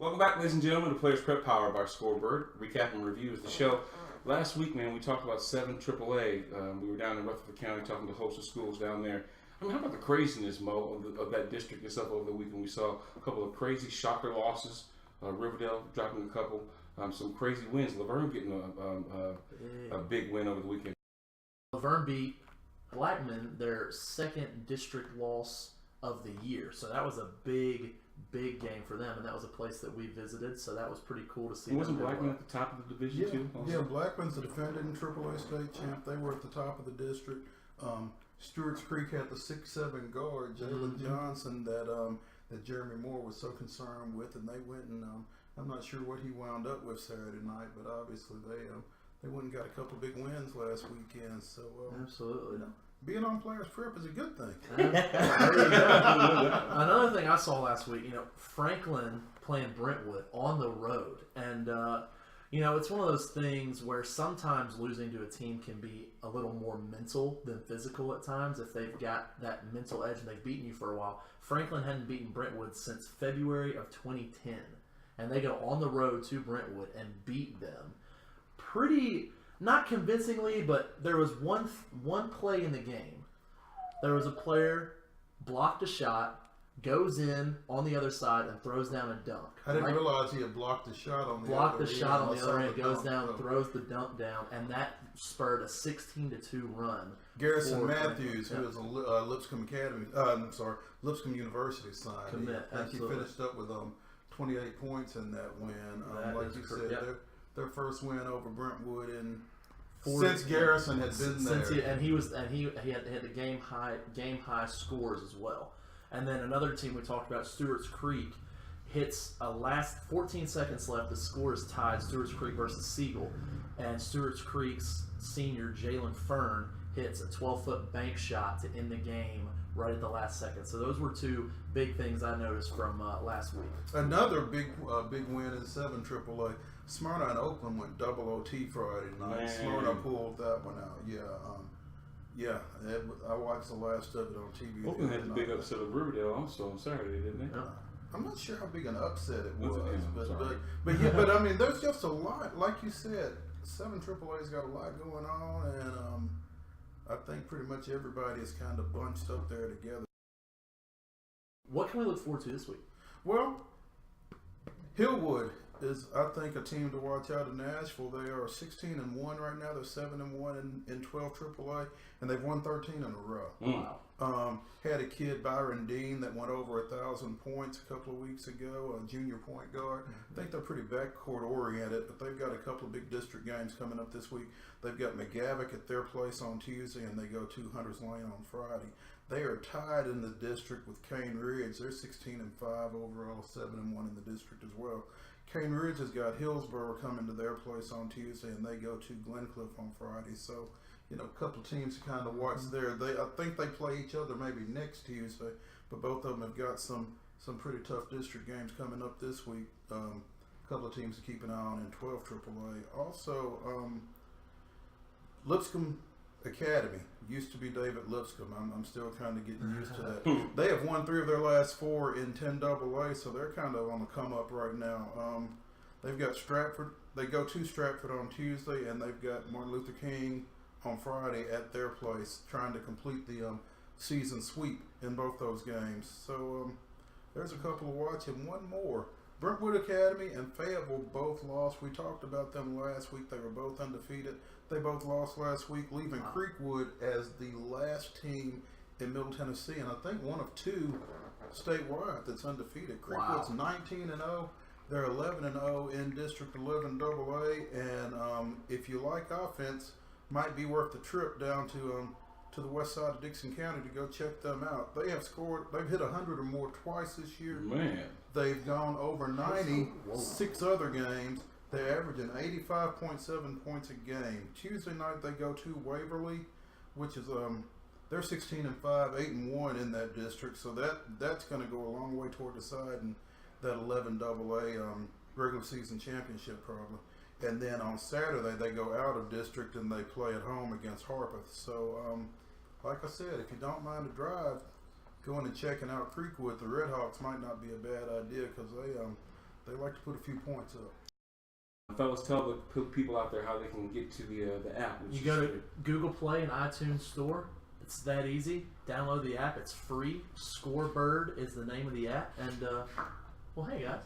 Welcome back, ladies and gentlemen, to Players Prep powered by Scoreboard. Recap and review is the show. Last week, man, we talked about 7 AAA. We were down in Rutherford County talking to hosts of schools down there. I mean, how about the craziness, Mo, of that district itself over the weekend? We saw a couple of crazy shocker losses. Riverdale dropping a couple. Some crazy wins. Laverne getting a big win over the weekend. Laverne beat Blackman, their second district loss of the year. So that was a big game for them, and that was a place that we visited. So that was pretty cool to see. Wasn't Blackman at the top of the division too? Also? Yeah, Blackman's the defending AAA state champ. They were at the top of the district. Stewart's Creek had the 6'7" guard, Jalen Johnson, that Jeremy Moore was so concerned with, and they went and I'm not sure what he wound up with Saturday night, but obviously they went and got a couple of big wins last weekend. So Absolutely. Being on Players Prep is a good thing. Another thing I saw last week, Franklin playing Brentwood on the road, and it's one of those things where sometimes losing to a team can be a little more mental than physical at times if they've got that mental edge and they've beaten you for a while. Franklin hadn't beaten Brentwood since February of 2010, and they go on the road to Brentwood and beat them pretty. Not convincingly, but there was one play in the game. There was a player blocked a shot, goes in on the other side, and throws down a dunk. I didn't realize he had blocked the shot on the blocked other the shot on the other end, goes dunk, down, throws the dunk down, and that spurred a 16-2 run. Garrison Matthews, who is a Lipscomb Lipscomb University son. I think he finished up with 28 points in that win. Like you said, their first win over Brentwood since Garrison had been there. He had the game high scores as well. And then another team we talked about, Stewart's Creek, hits a last 14 seconds left. The score is tied, Stewart's Creek versus Siegel. And Stewart's Creek's senior, Jalen Fern, hits a 12-foot bank shot to end the game right at the last second. So those were two big things I noticed from last week. Another big win in 7 AAA. Smyrna and Oakland went double OT Friday night. Man. Smyrna pulled that one out. I watched the last of it on TV. Oakland had the big upset of Riverdale also on Saturday, didn't they? Yeah. I'm not sure how big an upset it was, but I mean, there's just a lot. Like you said, 7 AAA's got a lot going on, and I think pretty much everybody is kind of bunched up there together. What can we look forward to this week? Well, Hillwood is, I think, a team to watch out in Nashville. They are 16-1 right now. They're 7-1 in 12 AAA, and they've won 13 in a row. Wow. Had a kid, Byron Dean, that went over 1,000 points a couple of weeks ago, a junior point guard. I think they're pretty backcourt oriented, but they've got a couple of big district games coming up this week. They've got McGavick at their place on Tuesday, and they go to Hunters Lane on Friday. They are tied in the district with Cane Ridge. They're 16-5 overall, 7-1 in the district as well. Cane Ridge has got Hillsborough coming to their place on Tuesday, and they go to Glencliff on Friday. So, a couple of teams to kind of watch there. I think they play each other maybe next Tuesday, but both of them have got some pretty tough district games coming up this week. A couple of teams to keep an eye on in 12 AAA. Also, Lipscomb Academy used to be David Lipscomb. I'm still kind of getting used to that. They have won 3 of their last 4 in 10 AA, so they're kind of on the come up right now. They've got Stratford. They go to Stratford on Tuesday, and they've got Martin Luther King on Friday at their place, trying to complete the season sweep in both those games. So there's a couple to watch, and one more. Brentwood Academy and Fayetteville both lost. We talked about them last week. They were both undefeated. They both lost last week, leaving Creekwood as the last team in Middle Tennessee, and I think one of 2 statewide that's undefeated. Creekwood's 19-0. They're 11-0 in District 11 AA, and if you like offense, might be worth the trip down to the west side of Dixon County to go check them out. They have scored. They've hit 100 or more twice this year. Man, they've gone over 90 6 other games. They're averaging 85.7 points a game. Tuesday night they go to Waverly, which is they're 16-5, 8-1 in that district. So that's going to go a long way toward deciding that 11 AA regular season championship probably. And then on Saturday they go out of district and they play at home against Harpeth. So like I said, if you don't mind a drive, going and checking out Creekwood, the Redhawks might not be a bad idea because they like to put a few points up. Fellas, tell the people out there how they can get to the app. You go to Google Play and iTunes Store. It's that easy. Download the app. It's free. Scorebird is the name of the app. And, well, hey, guys.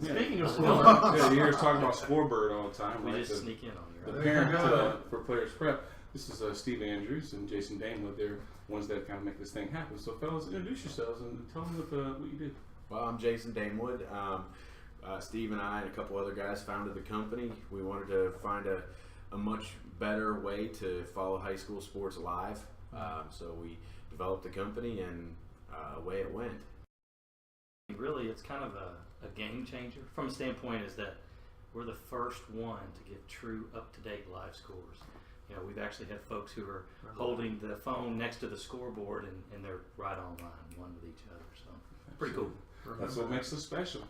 Yeah. Speaking of Scorebird. Yeah, you hear us talking about Scorebird all the time. We right? just sneak in on you, The right? parent for Players Prep. This is Steve Andrews and Jason Damewood. They're ones that kind of make this thing happen. So, fellas, introduce yourselves and tell them what you do. Well, I'm Jason Damewood. Steve and I and a couple other guys founded the company. We wanted to find a much better way to follow high school sports live. So we developed the company, and away it went. Really, it's kind of a game changer from a standpoint is that we're the first one to give true up-to-date live scores. You know, we've actually had folks who are holding the phone next to the scoreboard and they're right online, one with each other. So pretty cool. That's what makes us special.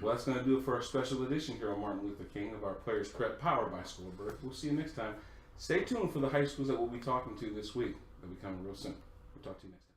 Well, that's going to do it for our special edition here on Martin Luther King of our Players Prep powered by Scorebird. We'll see you next time. Stay tuned for the high schools that we'll be talking to this week. They'll be coming real soon. We'll talk to you next time.